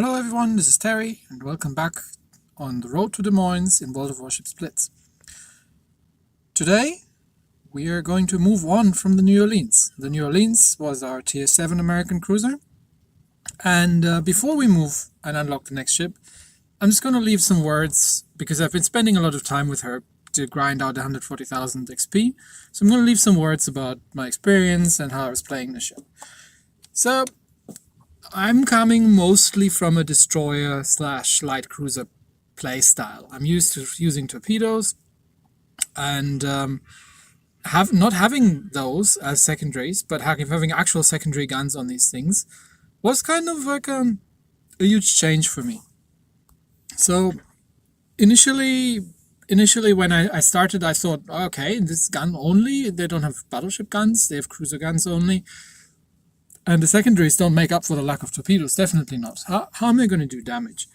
Hello everyone, this is Terry, and welcome back on the road to Des Moines in World of Warships Blitz. Today, we are going to move on from the New Orleans. The New Orleans was our Tier 7 American cruiser, and before we move and unlock the next ship, I'm just going to leave some words, because I've been spending a lot of time with her to grind out 140,000 XP, so I'm going to leave some words about my experience and how I was playing the ship. So, I'm coming mostly from a destroyer / light cruiser play style. I'm used to using torpedoes, and not having those as secondaries, but having actual secondary guns on these things was kind of like a huge change for me. So initially when I started, I thought, okay, this gun only, they don't have battleship guns, they have cruiser guns only. And the secondaries don't make up for the lack of torpedoes, definitely not. How am I going to do damage?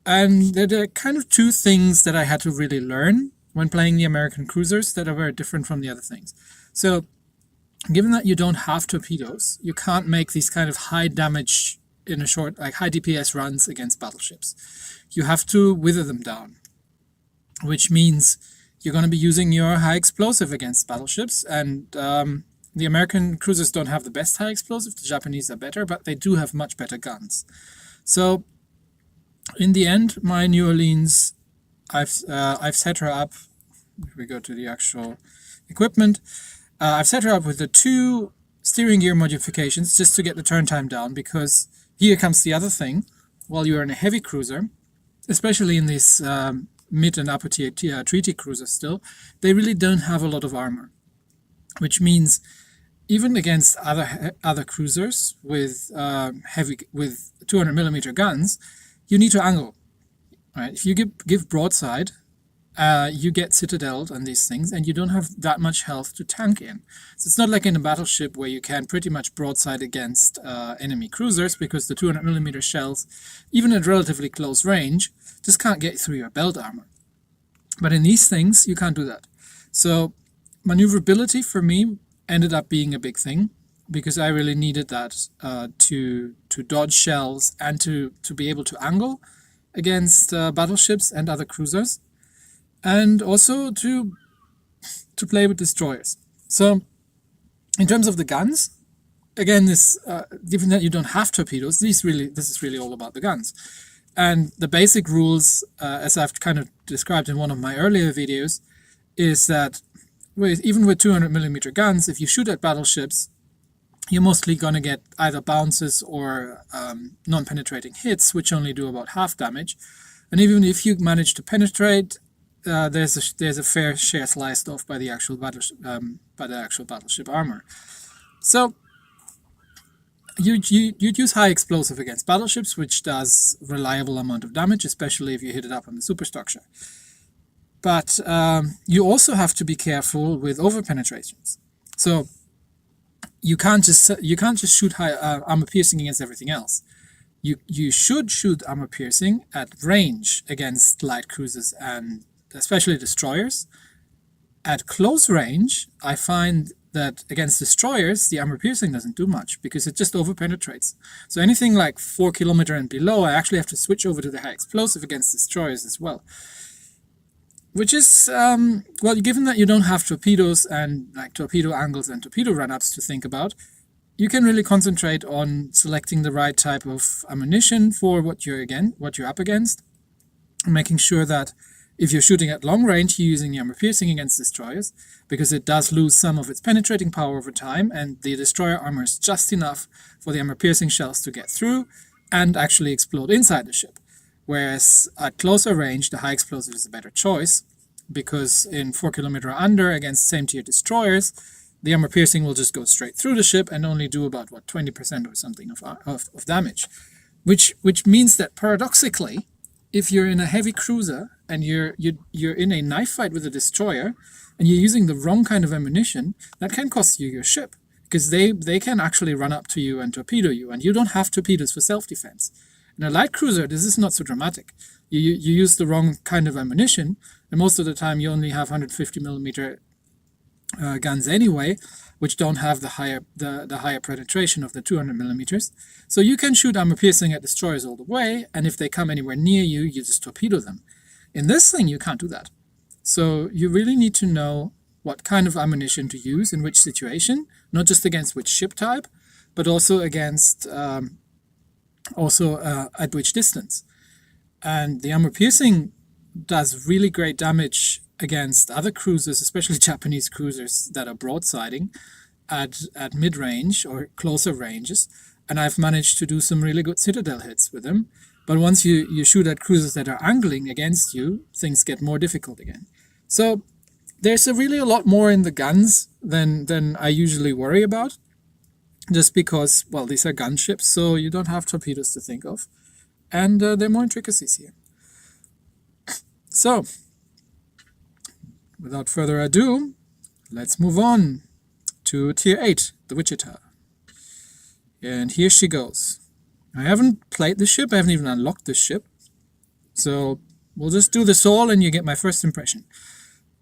And there are kind of two things that I had to really learn when playing the American cruisers that are very different from the other things. So, given that you don't have torpedoes, you can't make these kind of high damage in a short, like high DPS runs against battleships. You have to wither them down, which means you're going to be using your high explosive against battleships, and the American cruisers don't have the best high explosive, the Japanese are better, but they do have much better guns. So, in the end, my New Orleans, I've set her up, if we go to the actual equipment, I've set her up with the 2 steering gear modifications just to get the turn time down, because here comes the other thing. While you're in a heavy cruiser, especially in these mid and upper tier treaty cruisers still, they really don't have a lot of armor, which means even against other cruisers with 200mm guns, you need to angle. Right? If you give broadside, you get citadeled on these things, and you don't have that much health to tank in. So it's not like in a battleship where you can pretty much broadside against enemy cruisers, because the 200mm shells, even at relatively close range, just can't get through your belt armor. But in these things, you can't do that. So maneuverability for me ended up being a big thing, because I really needed that to dodge shells and to be able to angle against battleships and other cruisers, and also to play with destroyers. So in terms of the guns, again, this given that you don't have torpedoes, this is really all about the guns. And the basic rules, as I've kind of described in one of my earlier videos, is that even with 200mm guns, if you shoot at battleships, you're mostly going to get either bounces or non-penetrating hits, which only do about half damage. And even if you manage to penetrate, there's a fair share sliced off by the actual battleship armor. So you'd use high explosive against battleships, which does reliable amount of damage, especially if you hit it up on the superstructure. But you also have to be careful with over-penetrations. So you can't just shoot high armor piercing against everything else. You should shoot armor piercing at range against light cruisers and especially destroyers. At close range, I find that against destroyers, the armor piercing doesn't do much, because it just over-penetrates. So anything like 4 km and below, I actually have to switch over to the high explosive against destroyers as well. Which is, well, given that you don't have torpedoes and like torpedo angles and torpedo run-ups to think about, you can really concentrate on selecting the right type of ammunition for what you're up against, and making sure that if you're shooting at long range, you're using the armor piercing against destroyers, because it does lose some of its penetrating power over time, and the destroyer armor is just enough for the armor piercing shells to get through and actually explode inside the ship. Whereas at closer range, the high explosive is a better choice, because in 4 km or under against same tier destroyers, the armor piercing will just go straight through the ship and only do about 20% or something of damage, which means that paradoxically, if you're in a heavy cruiser and you're in a knife fight with a destroyer and you're using the wrong kind of ammunition, that can cost you your ship, because they can actually run up to you and torpedo you, and you don't have torpedoes for self-defense. In a light cruiser, this is not so dramatic. You use the wrong kind of ammunition, and most of the time you only have 150mm guns anyway, which don't have the higher penetration of the 200 millimeters. So you can shoot armor piercing at destroyers all the way, and if they come anywhere near you, you just torpedo them. In this thing, you can't do that. So you really need to know what kind of ammunition to use in which situation, not just against which ship type, but also against at which distance. And the armor piercing does really great damage against other cruisers, especially Japanese cruisers that are broadsiding at mid-range or closer ranges. And I've managed to do some really good citadel hits with them. But once you shoot at cruisers that are angling against you, things get more difficult again. So there's really a lot more in the guns than I usually worry about, just because, well, these are gunships, so you don't have torpedoes to think of. And there are more intricacies here. So, without further ado, let's move on to Tier 8, the Wichita. And here she goes. I haven't played the ship, I haven't even unlocked this ship. So, we'll just do this all and you get my first impression.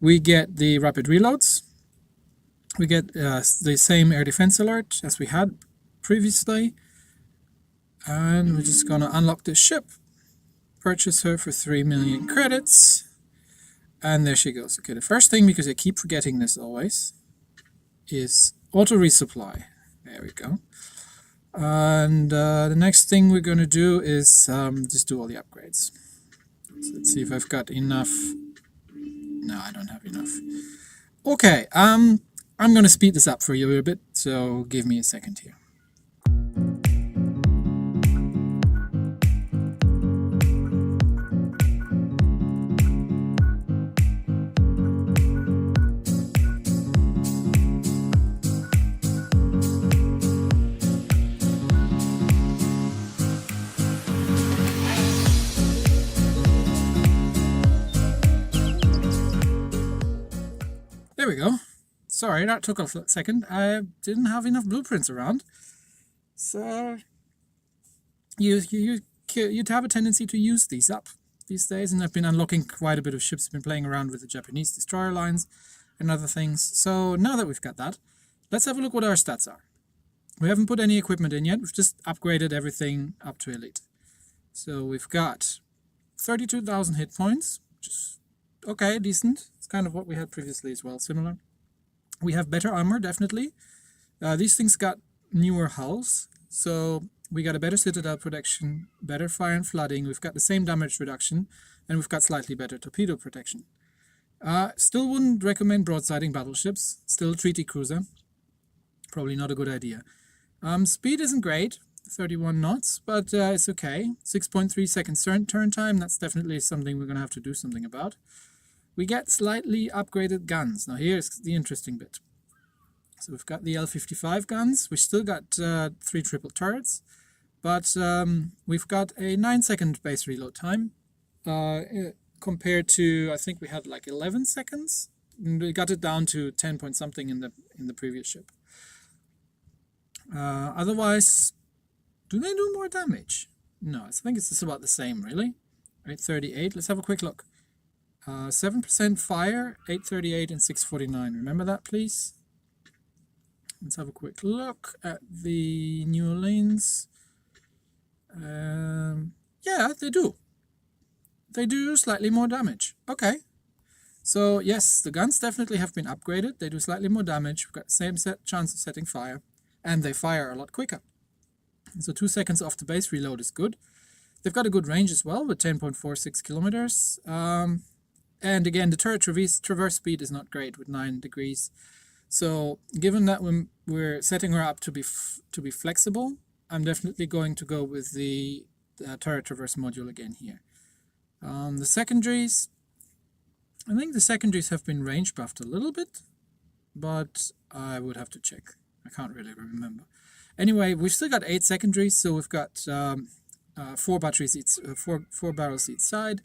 We get the rapid reloads. We get the same air defense alert as we had previously. And we're just gonna unlock this ship. Purchase her for 3 million credits. And there she goes. Okay, the first thing, because I keep forgetting this always, is auto resupply. There we go. And the next thing we're going to do is just do all the upgrades. So let's see if I've got enough. No, I don't have enough. Okay, I'm going to speed this up for you a bit, so give me a second here. There we go. Sorry, that took a second. I didn't have enough blueprints around. So you'd have a tendency to use these up these days, and I've been unlocking quite a bit of ships, been playing around with the Japanese destroyer lines and other things. So now that we've got that, let's have a look what our stats are. We haven't put any equipment in yet, we've just upgraded everything up to elite. So we've got 32,000 hit points, which is okay, decent. It's kind of what we had previously as well, similar. We have better armor, definitely. These things got newer hulls, so we got a better citadel protection, better fire and flooding, we've got the same damage reduction, and we've got slightly better torpedo protection. Still wouldn't recommend broadsiding battleships, still treaty cruiser. Probably not a good idea. Speed isn't great, 31 knots, but it's okay. 6.3 seconds turn time, that's definitely something we're going to have to do something about. We get slightly upgraded guns. Now here's the interesting bit. So we've got the L55 guns, we still got 3 triple turrets, but we've got a 9-second base reload time compared to, I think we had like 11 seconds. And we got it down to 10 point something in the previous ship. Otherwise, do they do more damage? No, I think it's just about the same, really. 838, let's have a quick look. 7% fire, 838 and 649. Remember that, please? Let's have a quick look at the New Orleans. Yeah, they do. They do slightly more damage. Okay. So, yes, the guns definitely have been upgraded. They do slightly more damage. We've got the same chance of setting fire. And they fire a lot quicker. So 2 seconds off the base reload is good. They've got a good range as well with 10.46 kilometers. And again, the turret traverse speed is not great with 9 degrees. So given that we're setting her up to be flexible, I'm definitely going to go with the turret traverse module again here. The secondaries, I think the secondaries have been range buffed a little bit, but I would have to check. I can't really remember. Anyway, we've still got 8 secondaries, so we've got 4 batteries each, 4 barrels each side.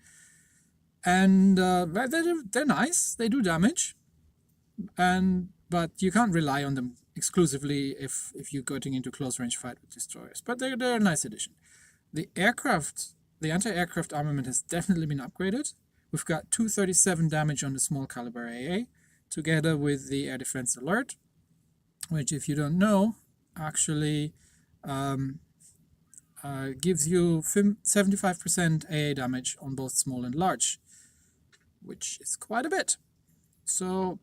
And they're nice, they do damage, but you can't rely on them exclusively if you're getting into close range fight with destroyers. But they're a nice addition. The anti-aircraft armament has definitely been upgraded. We've got 237 damage on the small caliber AA, together with the air defense alert, which, if you don't know, actually gives you 75% AA damage on both small and large, which is quite a bit. So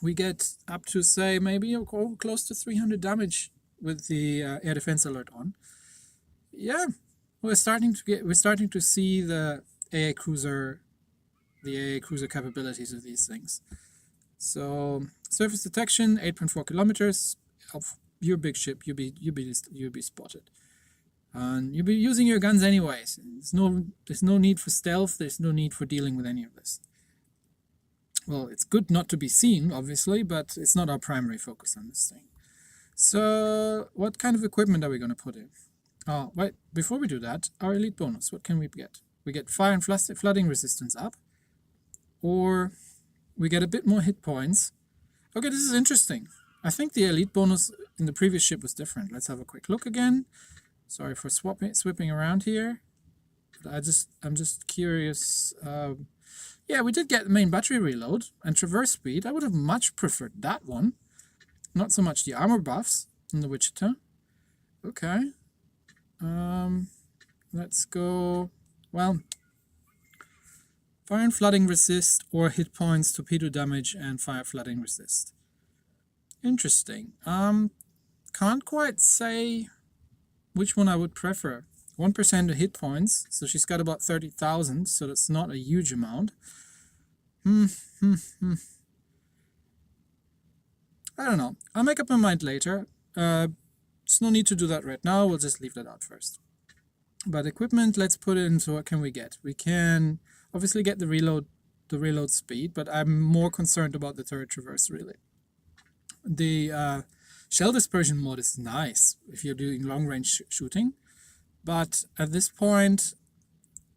we get up to, say, maybe close to 300 damage with the air defense alert on. Yeah, we're starting to see the AA cruiser capabilities of these things. So surface detection, 8.4 kilometers. Of your big ship, you'll be spotted, and you'll be using your guns anyways. There's no need for stealth. There's no need for dealing with any of this. Well, it's good not to be seen, obviously, but it's not our primary focus on this thing. So what kind of equipment are we going to put in? Oh, wait, before we do that, our elite bonus, what can we get? We get fire and flooding resistance up, or we get a bit more hit points. Okay, this is interesting. I think the elite bonus in the previous ship was different. Let's have a quick look again. Sorry for sweeping around here. But I'm just curious. Yeah, we did get main battery reload and traverse speed. I would have much preferred that one. Not so much the armor buffs in the Wichita. Okay. Let's go. Well, fire and flooding resist, or hit points, torpedo damage, and fire flooding resist. Interesting. Can't quite say which one I would prefer. 1% of hit points, so she's got about 30,000, so that's not a huge amount. I don't know. I'll make up my mind later. There's no need to do that right now. We'll just leave that out first. But equipment, let's put it into what can we get. We can obviously get the reload speed, but I'm more concerned about the turret traverse, really. The shell dispersion mod is nice if you're doing long-range shooting, but at this point,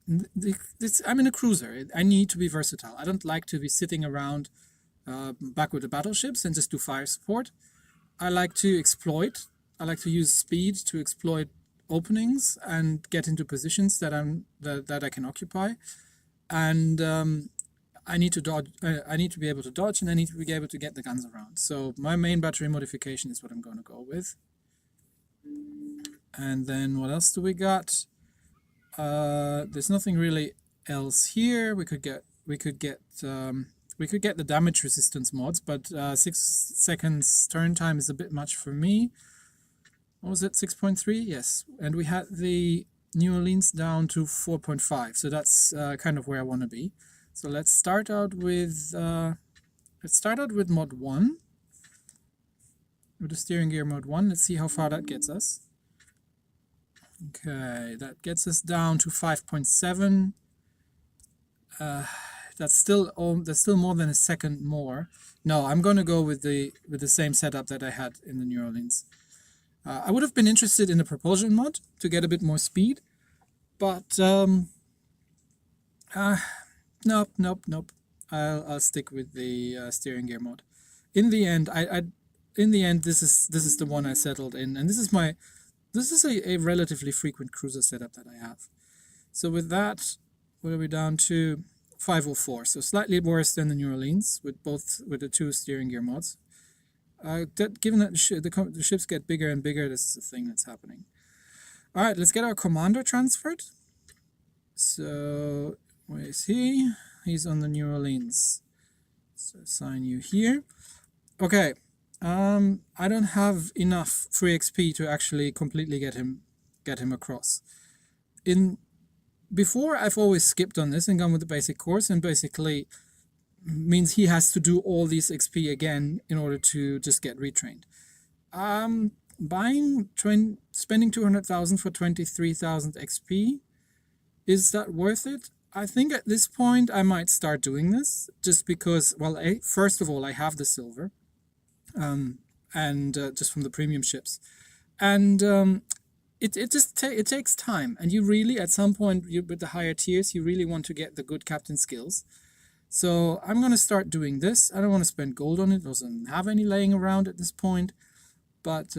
I'm in a cruiser. I need to be versatile. I don't like to be sitting around back with the battleships and just do fire support. I like to exploit. I like to use speed to exploit openings and get into positions that I can occupy, and I need to dodge. I need to be able to dodge, and I need to be able to get the guns around. So my main battery modification is what I'm going to go with. And then what else do we got? There's nothing really else here. We could get the damage resistance mods, but 6 seconds turn time is a bit much for me. What was it? 6.3? Yes. And we had the New Orleans down to 4.5. So that's kind of where I want to be. So let's start out with mod 1. With the steering gear mode 1. Let's see how far that gets us. Okay, that gets us down to 5.7. That's still more than a second more. No, I'm going to go with the same setup that I had in the New Orleans. I would have been interested in the propulsion mod to get a bit more speed, but nope. I'll stick with the steering gear mod. In the end, this is the one I settled in, and this is a relatively frequent cruiser setup that I have. So with that, what are we down to? 504. So slightly worse than the New Orleans with the 2 steering gear mods. Given that the ships get bigger and bigger, this is a thing that's happening. All right, let's get our commander transferred. So where is he? He's on the New Orleans. So assign you here. Okay. I don't have enough free XP to actually completely get him across. Before, I've always skipped on this and gone with the basic course, and basically means he has to do all these XP again in order to just get retrained. Spending 200,000 for 23,000 XP, is that worth it? I think at this point I might start doing this, just because, well, first of all, I have the silver, and just from the premium ships, and it takes time, and you really, at some point, with the higher tiers, you really want to get the good captain skills. So I'm going to start doing this. I don't want to spend gold on it. It doesn't have any laying around at this point. But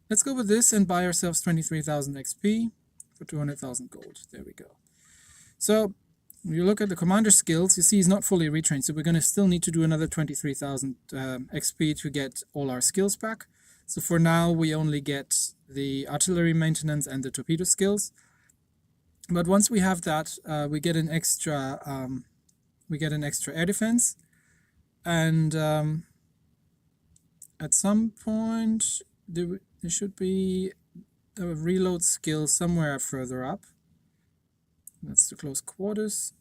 let's go with this and buy ourselves 23,000 XP for 200,000 gold. There we go. So you look at the commander skills, you see he's not fully retrained, so we're going to still need to do another 23,000 XP to get all our skills back. So for now, we only get the artillery maintenance and the torpedo skills. But once we have that, we get an extra air defense, and at some point there should be a reload skill somewhere further up. That's the close quarters.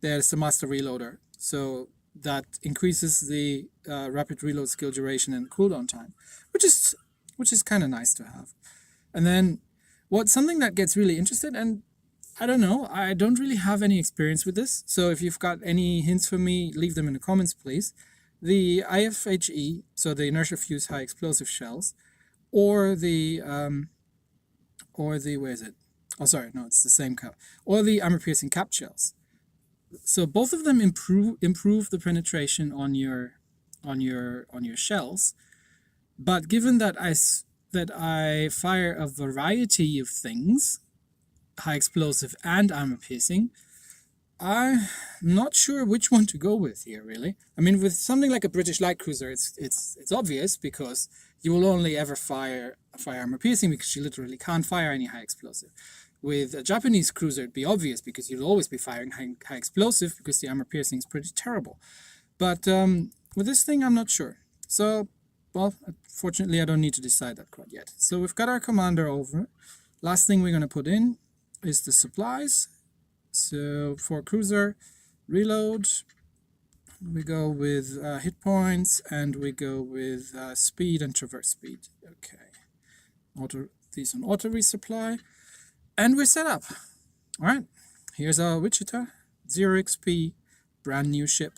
There's the master reloader, so that increases the rapid reload skill duration and cooldown time, which is kind of nice to have. And then something that gets really interested, and I don't know, I don't really have any experience with this, so if you've got any hints for me, leave them in the comments, please. The IFHE, so the inertia fused high explosive shells, or the where is it? Oh, sorry, no, it's the same cap. Or the armor-piercing cap shells. So both of them improve the penetration on your shells. But given that I fire a variety of things, high explosive and armor-piercing, I'm not sure which one to go with here, really. I mean, with something like a British light cruiser, it's obvious because you will only ever fire armor-piercing because you literally can't fire any high explosive. With a Japanese cruiser, it'd be obvious because you'll always be firing high explosive because the armor-piercing is pretty terrible. But with this thing, I'm not sure. So, well, fortunately, I don't need to decide that quite yet. So we've got our commander over. Last thing we're going to put in is the supplies. So for cruiser, reload, we go with hit points, and we go with speed and traverse speed. Okay, these on auto resupply, and we're set up. All right, here's our Wichita, 0 XP, brand new ship.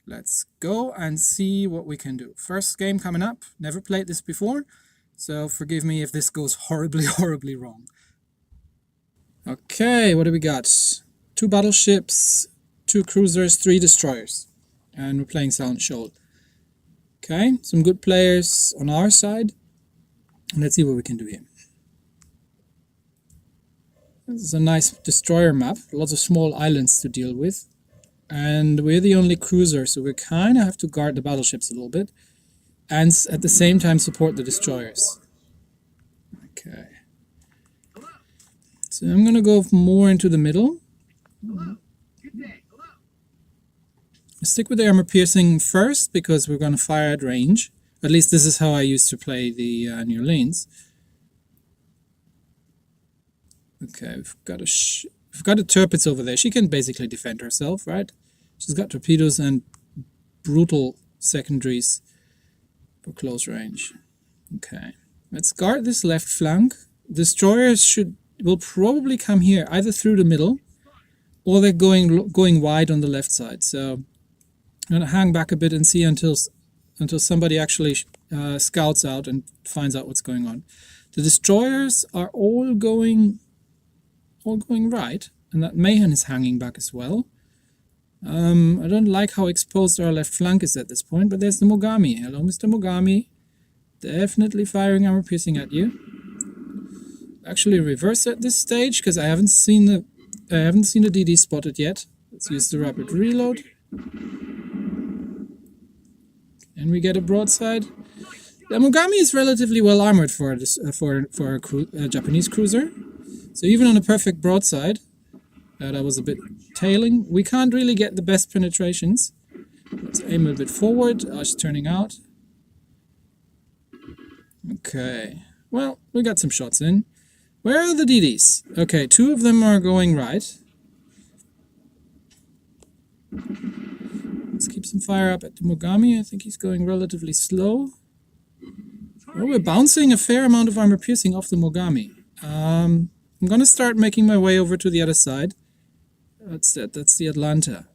Let's go and see what we can do. First game coming up. Never played this before, so forgive me if this goes horribly, horribly wrong. Okay, what do we got? 2 battleships, 2 cruisers, 3 destroyers. And we're playing Silent Shoal. Okay, some good players on our side. Let's see what we can do here. This is a nice destroyer map. Lots of small islands to deal with. And we're the only cruiser, so we kind of have to guard the battleships a little bit. And at the same time support the destroyers. Okay. So I'm going to go more into the middle. Stick with the armor piercing first because we're going to fire at range. At least this is how I used to play the New Orleans. Okay, we've got a Tirpitz over there. She can basically defend herself, right? She's got torpedoes and brutal secondaries for close range. Okay, let's guard this left flank. Destroyers will probably come here either through the middle, or they're going wide on the left side. So I'm going to hang back a bit and see until somebody actually scouts out and finds out what's going on. The destroyers are all going right, and that Mayhem is hanging back as well. I don't like how exposed our left flank is at this point, but there's the Mogami. Hello, Mr. Mogami. Definitely firing armor piercing at you. Actually reverse at this stage because I haven't seen the DD spotted yet. Let's use the rapid reload. And we get a broadside. The Mogami is relatively well armored for a Japanese cruiser. So even on a perfect broadside, that was a bit tailing. We can't really get the best penetrations. Let's aim a bit forward. She's turning out. Okay. Well, we got some shots in. Where are the DDs? Okay, 2 of them are going right. Let's keep some fire up at the Mogami. I think he's going relatively slow. Oh, we're bouncing a fair amount of armor piercing off the Mogami. I'm going to start making my way over to the other side. That's the Atlanta.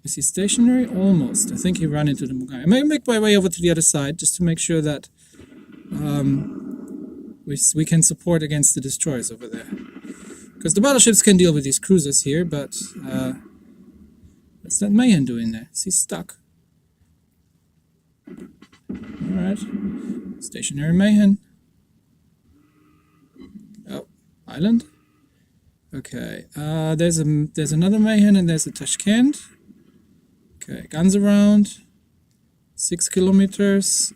Is he stationary? Almost. I think he ran into the Mogami. I may make my way over to the other side just to make sure that we can support against the destroyers over there. Because the battleships can deal with these cruisers here, but what's that Mayhem doing there? Is he stuck? Alright. Stationary Mayhem. Oh, island. Okay, there's another Mayhem and there's a Tashkent. Okay, guns around. 6 kilometers.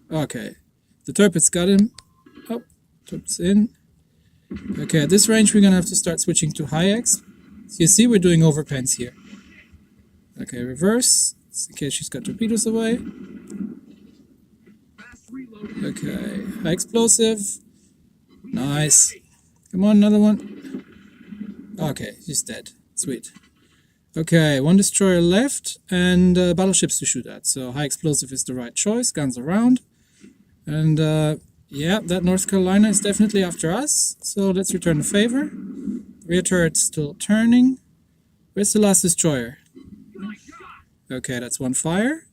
Okay, the Turpit's got him. Oh, Turpit's in. Okay, at this range we're gonna have to start switching to high X. So you see we're doing overpens here. Okay, reverse, in case she's got torpedoes away. Okay, high explosive. Nice. Come on, another one. Okay, he's dead. Sweet. Okay, one destroyer left and battleships to shoot at. So high explosive is the right choice. Guns around. And yeah, that North Carolina is definitely after us. So let's return the favor. Rear turret's still turning. Where's the last destroyer? Okay, that's one fire.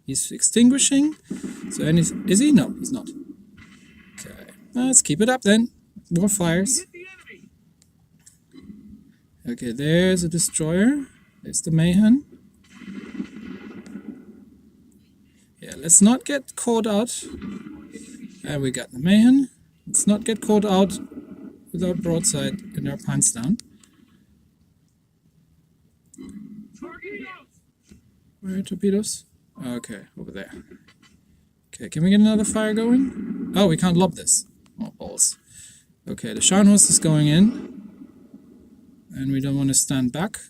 He's extinguishing. So is he? No, he's not. Okay, let's keep it up then. More fires. Okay, there's a destroyer. There's the Mayhem. Yeah, let's not get caught out. And we got the Mayhem. Let's not get caught out without broadside in our pants down. Where are torpedoes? Okay, over there. Okay, can we get another fire going? Oh, we can't lob this. Oh, balls. Okay, the Scharnhorst is going in. And we don't want to stand back.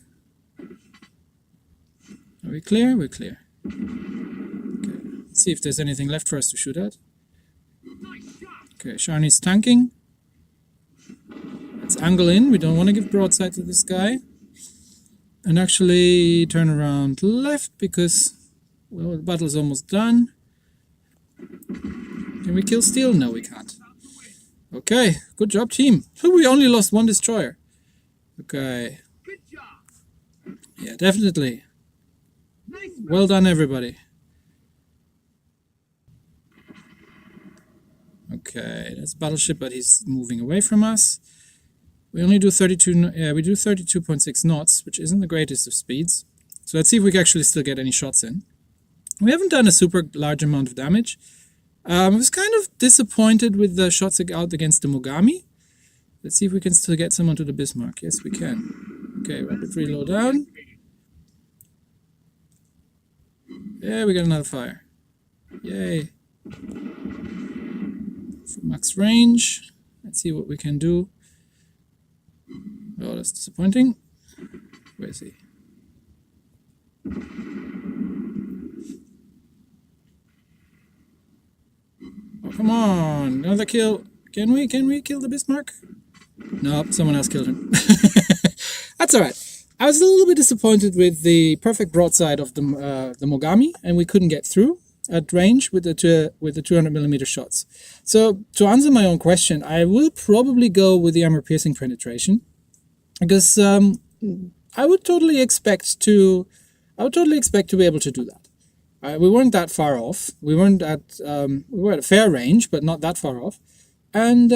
Are we clear? We're clear. Okay, let's see if there's anything left for us to shoot at. Okay, Sharney's tanking. Let's angle in. We don't want to give broadside to this guy. And actually turn around left because, well, the battle's almost done. Can we kill steel? No, we can't. Okay, good job, team. We only lost one destroyer. Okay. Yeah, definitely. Well done, everybody. Okay, that's a battleship, but he's moving away from us. We only do 32. Yeah, we do 32.6 knots, which isn't the greatest of speeds. So let's see if we can actually still get any shots in. We haven't done a super large amount of damage. I was kind of disappointed with the shots out against the Mogami. Let's see if we can still get someone to the Bismarck. Yes, we can. Okay, rapid reload down. Yeah, we got another fire. Yay. For max range. Let's see what we can do. Oh, that's disappointing. Where is he? Oh, come on. Another kill. Can we kill the Bismarck? Nope, someone else killed him. That's alright. I was a little bit disappointed with the perfect broadside of the Mogami, and we couldn't get through at range with the 200mm shots. So to answer my own question, I will probably go with the armor piercing penetration, because I would totally expect to be able to do that. We weren't that far off. We were at a fair range, but not that far off, and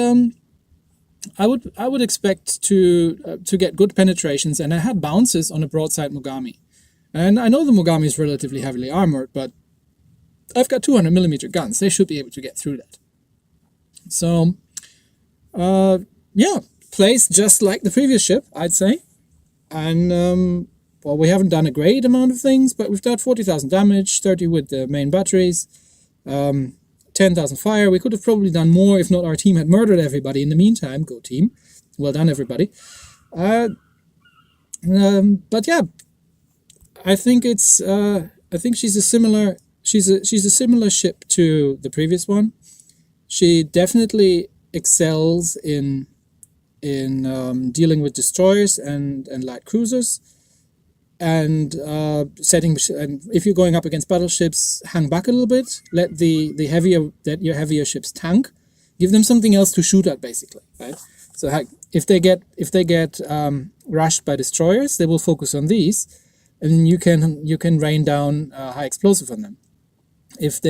I would expect to get good penetrations, and I had bounces on a broadside Mogami. And I know the Mogami is relatively heavily armored, but I've got 200mm guns. They should be able to get through that. So, yeah, plays just like the previous ship, I'd say. And, well, we haven't done a great amount of things, but we've got 40,000 damage, 30 with the main batteries, 10,000 fire. We could have probably done more if not our team had murdered everybody in the meantime. Go team. Well done, everybody. But yeah, I think it's I think she's a similar ship to the previous one. She definitely excels in dealing with destroyers and light cruisers. And and if you're going up against battleships, hang back a little bit. Let your heavier ships tank. Give them something else to shoot at, basically, right? So if they get rushed by destroyers, they will focus on these, and you can rain down high explosive on them. If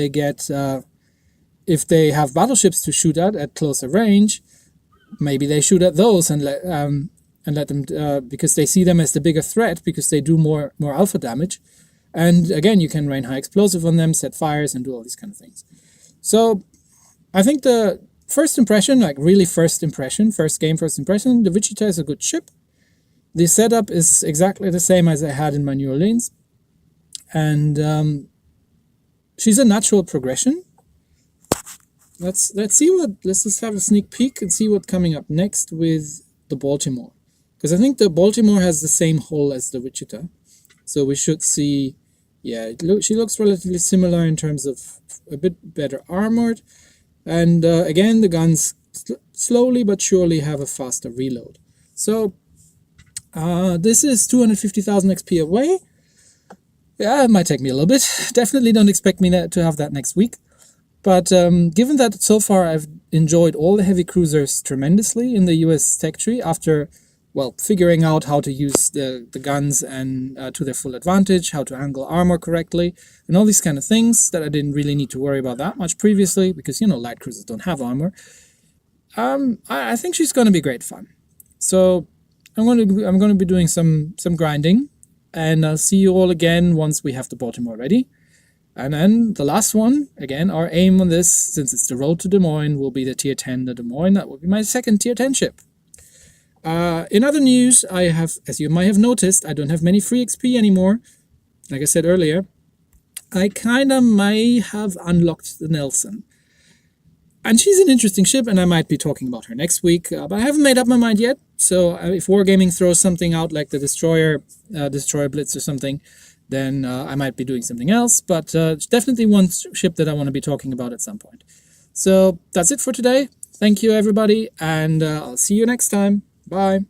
they have battleships to shoot at closer range, maybe they shoot at those and let them, because they see them as the bigger threat, because they do more alpha damage. And again, you can rain high explosive on them, set fires, and do all these kind of things. So I think the first impression, like really first impression, first game, first impression, the Wichita is a good ship. The setup is exactly the same as I had in my New Orleans. And she's a natural progression. Let's just have a sneak peek and see what's coming up next with the Baltimore. Because I think the Baltimore has the same hull as the Wichita. So we should see, yeah, she looks relatively similar in terms of a bit better armored. And again, the guns slowly but surely have a faster reload. So this is 250,000 XP away. Yeah, it might take me a little bit. Definitely don't expect me to have that next week. But given that so far I've enjoyed all the heavy cruisers tremendously in the US tech tree after, well, figuring out how to use the guns and to their full advantage, how to angle armor correctly, and all these kind of things that I didn't really need to worry about that much previously because, you know, light cruisers don't have armor. I think she's going to be great fun. So I'm going to be doing some grinding, and I'll see you all again once we have the Baltimore ready. And then the last one, again, our aim on this, since it's the road to Des Moines, will be the Tier 10, the Des Moines. That will be my second Tier 10 ship. In other news, I have, as you might have noticed, I don't have many free XP anymore. Like I said earlier, I kind of may have unlocked the Nelson. And she's an interesting ship, and I might be talking about her next week. But I haven't made up my mind yet. So if Wargaming throws something out like the Destroyer Blitz or something, then I might be doing something else. But it's definitely one ship that I want to be talking about at some point. So that's it for today. Thank you, everybody, and I'll see you next time. Bye.